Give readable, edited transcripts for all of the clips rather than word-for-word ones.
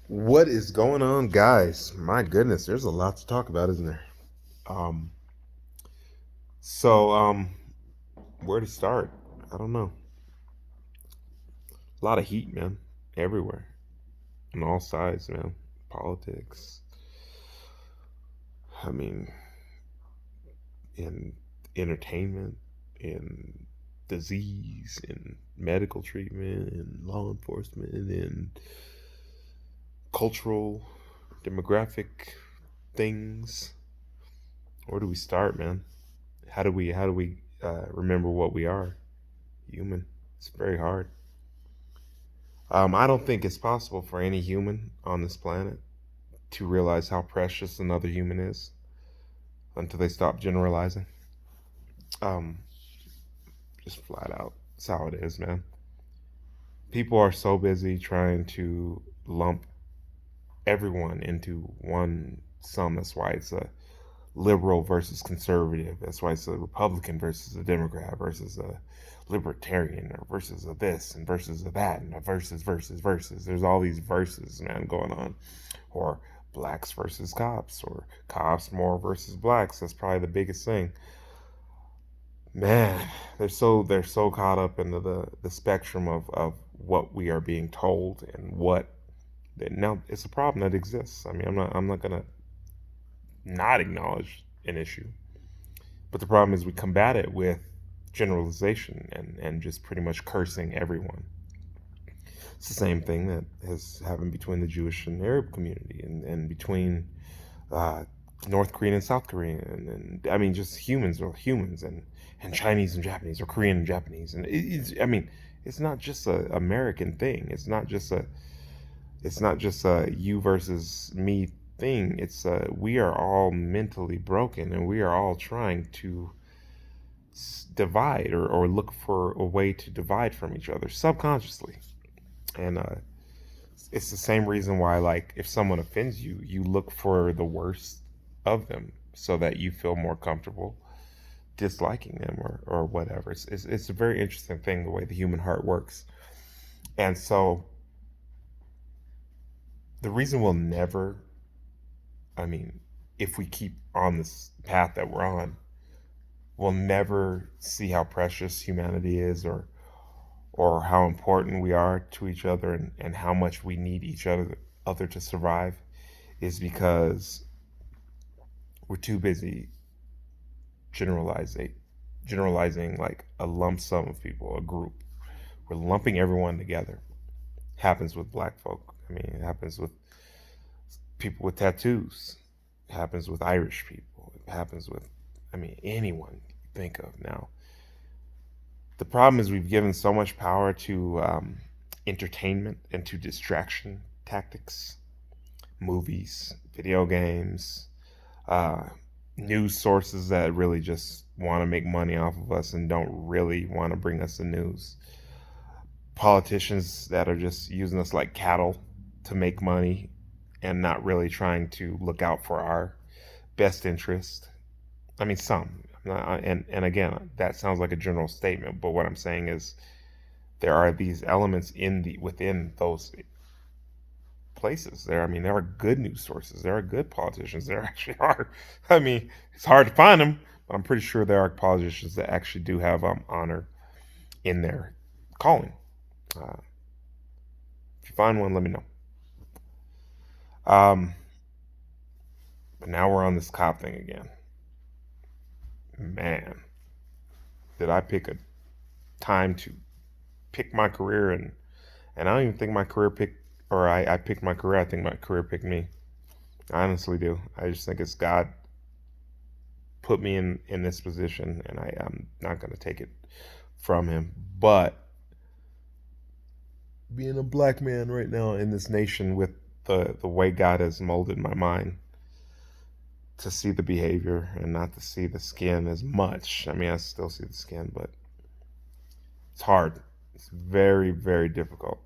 What is going on, guys? My goodness, there's a lot to talk about, isn't there? Um, so, um, where to start? I don't know. A lot of heat, man, everywhere, on all sides, man. Politics. I mean, in entertainment, in disease, in medical treatment, in law enforcement, in cultural, demographic things. Where do we start, man? How do we remember what we are? Human. It's very hard. I don't think it's possible for any human on this planet to realize how precious another human is until they stop generalizing. Um, just flat out. That's how it is, man. People are so busy trying to lump everyone into one sum. That's why it's a liberal versus conservative. That's why it's a Republican versus a Democrat versus a libertarian or versus a this and versus a that and a versus. There's all these verses, man, going on. Or blacks versus cops or cops more versus blacks. That's probably the biggest thing. Man, they're so caught up into the spectrum of what we are being told and what now it's a problem that exists. I mean, I'm not gonna not acknowledge an issue. But the problem is we combat it with generalization and just pretty much cursing everyone. It's the same thing that has happened between the Jewish and Arab community and between uh, North Korean and South Korean. And I mean, just humans are humans and Chinese and Japanese or Korean and Japanese. And I mean, it's not just a American thing. It's not just a you versus me thing. It's we are all mentally broken and we are all trying to divide or look for a way to divide from each other subconsciously. And it's the same reason why, like, if someone offends you, you look for the worst of them so that you feel more comfortable disliking them or whatever. It's a very interesting thing the way the human heart works. And so the reason we'll never, I mean, if we keep on this path that we're on, we'll never see how precious humanity is or how important we are to each other and how much we need each other to survive is because we're too busy generalizing generalizing like a lump sum of people, a group. We're lumping everyone together. Happens with black folk. I mean, it happens with people with tattoos. It happens with Irish people. It happens with, I mean, anyone you think of now. The problem is we've given so much power to entertainment and to distraction tactics, movies, video games, uh, news sources that really just want to make money off of us and don't really want to bring us the news. Politicians that are just using us like cattle to make money and not really trying to look out for our best interest. I mean, some. And again, that sounds like a general statement, but what I'm saying is there are these elements in the within those places there. I mean, there are good news sources. There are good politicians. There actually are. I mean, it's hard to find them, but I'm pretty sure there are politicians that actually do have honor in their calling. Uh, if you find one, let me know. Um, but now we're on this cop thing again. Man, did I pick a time to pick my career and I don't even think my career picked or I picked my career. I think my career picked me. I honestly do. I just think it's God put me in this position, and I'm not going to take it from him. But being a black man right now in this nation with the way God has molded my mind to see the behavior and not to see the skin as much. I mean, I still see the skin, but it's hard. It's very, very difficult.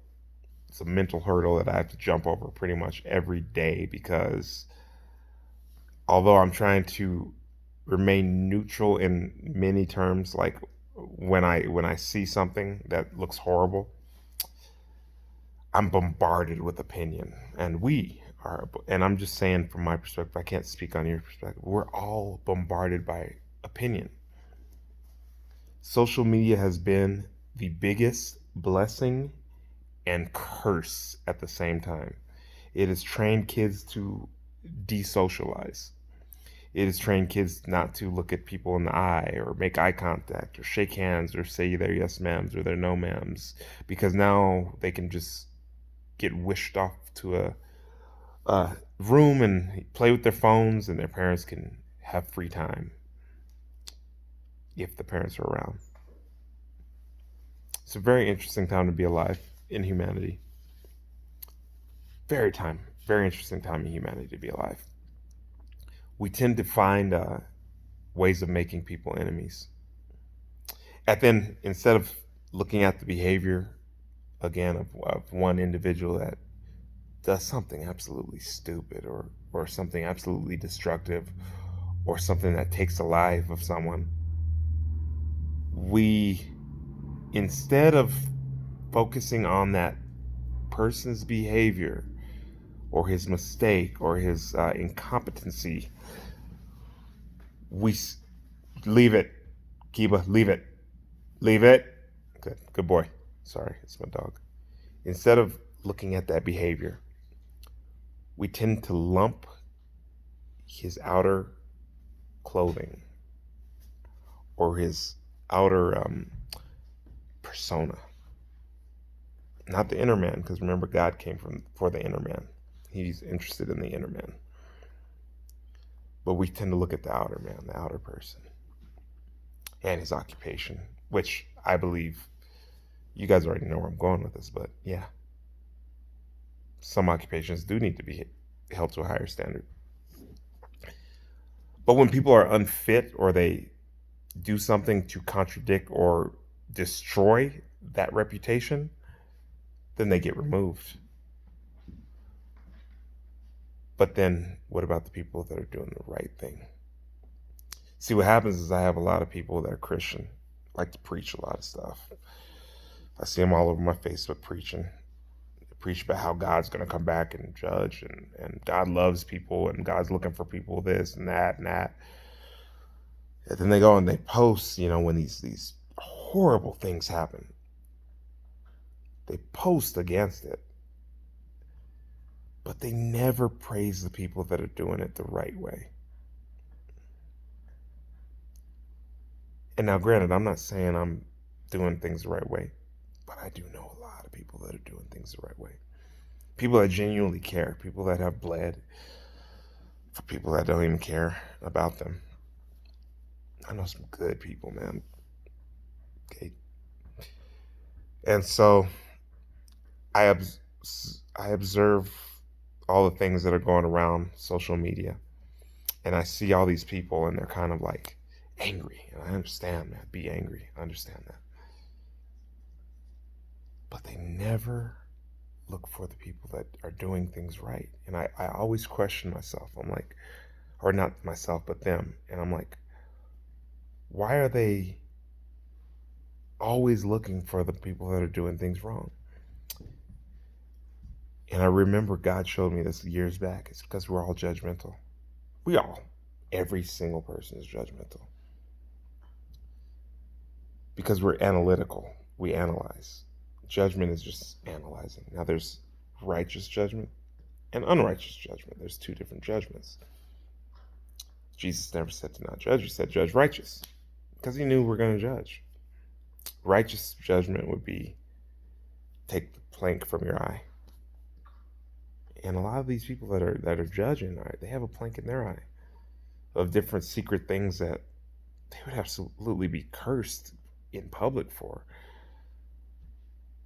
It's a mental hurdle that I have to jump over pretty much every day because although I'm trying to remain neutral in many terms, like when I see something that looks horrible, I'm bombarded with opinion, and we are, and I'm just saying from my perspective, I can't speak on your perspective. We're all bombarded by opinion. Social media has been the biggest blessing and curse at the same time. It has trained kids to desocialize. It has trained kids not to look at people in the eye or make eye contact or shake hands or say their yes ma'ams or their no ma'ams, because now they can just get wished off to a room and play with their phones, and their parents can have free time if the parents are around. It's a very interesting time to be alive in humanity. Very interesting time in humanity to be alive. We tend to find ways of making people enemies. And then instead of looking at the behavior again of one individual that does something absolutely stupid or something absolutely destructive or something that takes the life of someone, we, instead of focusing on that person's behavior or his mistake or his incompetency, we leave it. Kiba, leave it. Leave it. Good boy. Sorry, it's my dog. Instead of looking at that behavior, we tend to lump his outer clothing or his outer persona, not the inner man, because remember, God came for the inner man. He's interested in the inner man. But we tend to look at the outer man, the outer person, and his occupation, which I believe you guys already know where I'm going with this, but yeah, some occupations do need to be held to a higher standard. But when people are unfit or they do something to contradict or destroy that reputation, then they get removed. But then what about the people that are doing the right thing? See, what happens is I have a lot of people that are Christian, like to preach a lot of stuff. I see them all over my Facebook preaching. They preach about how God's going to come back and judge, and God loves people, and God's looking for people this and that and that. And then they go and they post, when these horrible things happen. They post against it. But they never praise the people that are doing it the right way. And now, granted, I'm not saying I'm doing things the right way, but I do know a lot of people that are doing things the right way. People that genuinely care, people that have bled for people that don't even care about them. I know some good people, man. Okay. And so I observe all the things that are going around social media, and I see all these people, and they're kind of like angry. And I understand that. Be angry. I understand that. But they never look for the people that are doing things right. And I always question myself. I'm like, or not myself, but them. And I'm like, why are they always looking for the people that are doing things wrong? And I remember God showed me this years back. It's because we're all judgmental. Every single person is judgmental. Because we're analytical. We analyze. Judgment is just analyzing. Now there's righteous judgment and unrighteous judgment. There's two different judgments. Jesus never said to not judge. He said judge righteous, because he knew we're going to judge. Righteous judgment would be take the plank from your eye. And a lot of these people that are judging, they have a plank in their eye of different secret things that they would absolutely be cursed in public for.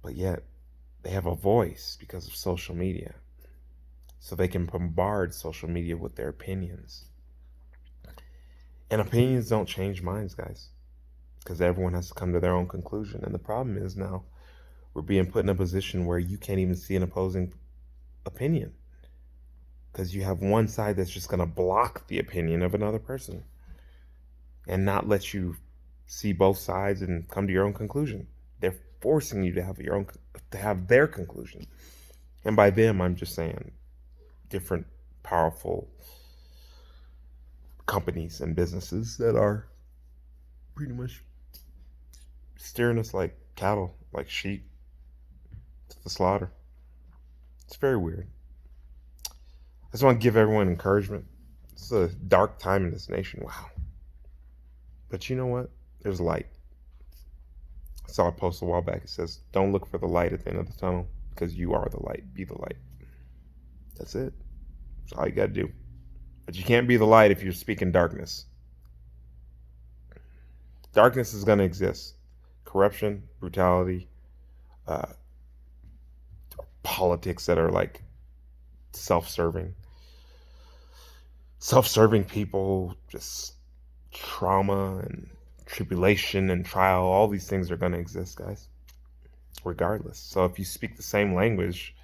But yet they have a voice because of social media. So they can bombard social media with their opinions. And opinions don't change minds, guys, because everyone has to come to their own conclusion. And the problem is now we're being put in a position where you can't even see an opposing opinion, because you have one side that's just going to block the opinion of another person and not let you see both sides and come to your own conclusion. They're forcing you to have their conclusion. And by them, I'm just saying different powerful companies and businesses that are pretty much steering us like cattle, like sheep to the slaughter. It's very weird. I just want to give everyone encouragement. It's a dark time in this nation. Wow. But you know what? There's light. I saw a post a while back. It says, "Don't look for the light at the end of the tunnel because you are the light. Be the light." That's it. That's all you got to do. But you can't be the light if you're speaking darkness. Darkness is going to exist. Corruption, brutality, uh, politics that are like self-serving, self-serving people, just trauma and tribulation and trial. All these things are going to exist, guys, regardless. So if you speak the same language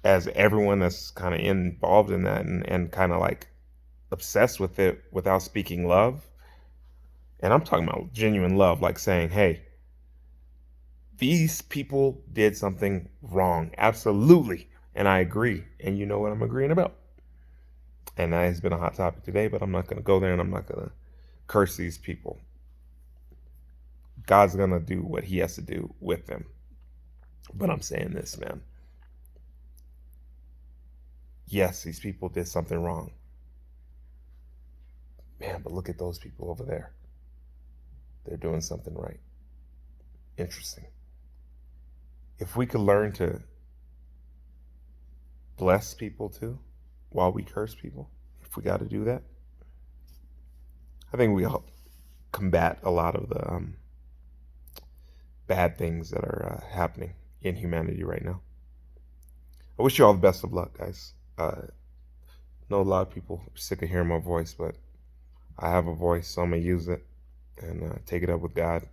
as everyone that's kind of involved in that and kind of like obsessed with it without speaking love, and I'm talking about genuine love, like saying, hey, these people did something wrong. Absolutely. And I agree. And you know what I'm agreeing about. And that has been a hot topic today, but I'm not going to go there and I'm not going to curse these people. God's going to do what he has to do with them. But I'm saying this, man. Yes, these people did something wrong. Man, but look at those people over there. They're doing something right. Interesting. If we could learn to bless people too while we curse people, if we got to do that, I think we help combat a lot of the bad things that are happening in humanity right now. I wish you all the best of luck, guys. I know a lot of people are sick of hearing my voice, but I have a voice, so I'm going to use it and take it up with God.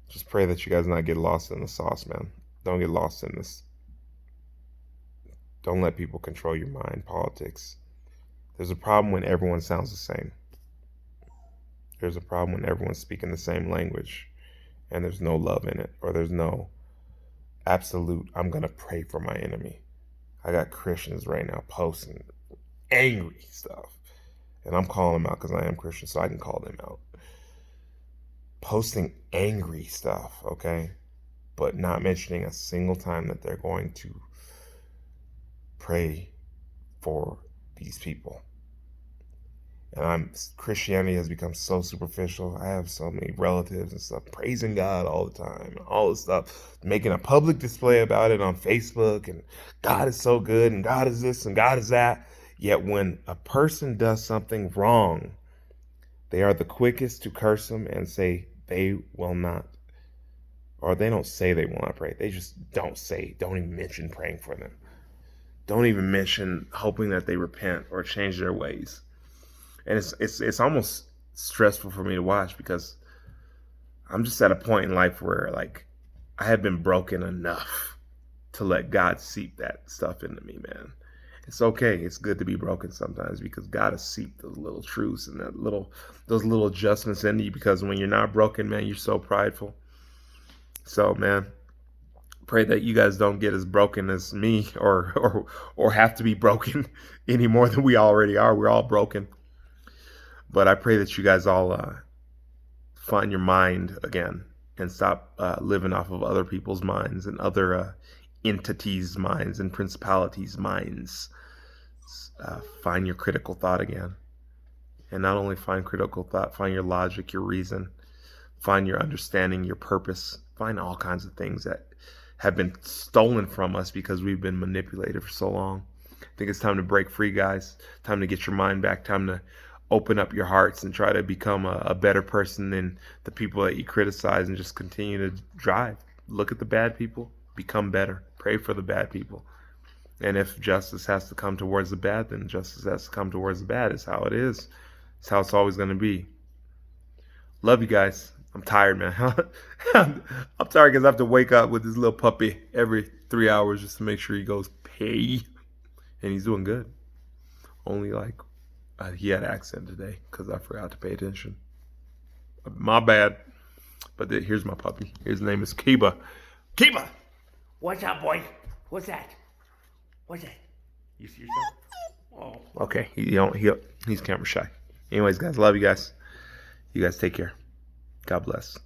Just pray that you guys not get lost in the sauce, man. Don't get lost in this. Don't let people control your mind, politics. There's a problem when everyone sounds the same. There's a problem when everyone's speaking the same language and there's no love in it, or there's no absolute, I'm going to pray for my enemy. I got Christians right now posting angry stuff, and I'm calling them out because I am Christian, so I can call them out. Posting angry stuff, okay? But not mentioning a single time that they're going to pray for these people. And Christianity has become so superficial. I have so many relatives and stuff praising God all the time, all this stuff, making a public display about it on Facebook, and God is so good, and God is this, and God is that. Yet when a person does something wrong, they are the quickest to curse them and say they will not, or they don't say they will not pray. They just don't even mention praying for them. Don't even mention hoping that they repent or change their ways. And it's almost stressful for me to watch because I'm just at a point in life where like I have been broken enough to let God seep that stuff into me, man. It's okay. It's good to be broken sometimes because God has seeped those little truths and those little adjustments into you, because when you're not broken, man, you're so prideful. So, man, pray that you guys don't get as broken as me or have to be broken any more than we already are. We're all broken. But I pray that you guys all find your mind again and stop living off of other people's minds and other entities' minds and principalities' minds. Find your critical thought again. And not only find critical thought, find your logic, your reason, find your understanding, your purpose, find all kinds of things that have been stolen from us because we've been manipulated for so long. I think it's time to break free, guys. Time to get your mind back. Time to open up your hearts and try to become a better person than the people that you criticize, and just continue to drive. Look at the bad people, become better. Pray for the bad people. And if justice has to come towards the bad, then justice has to come towards the bad. It's how it is. It's how it's always going to be. Love you guys. I'm tired, man. I'm tired because I have to wake up with this little puppy every 3 hours just to make sure he goes pee. And he's doing good. Only like he had an accent today because I forgot to pay attention. My bad. But here's my puppy. His name is Kiba. Kiba! What's up, boy? What's that? What's that? You see yourself? Oh. Okay, he's camera shy. Anyways, guys, love you guys. You guys take care. God bless.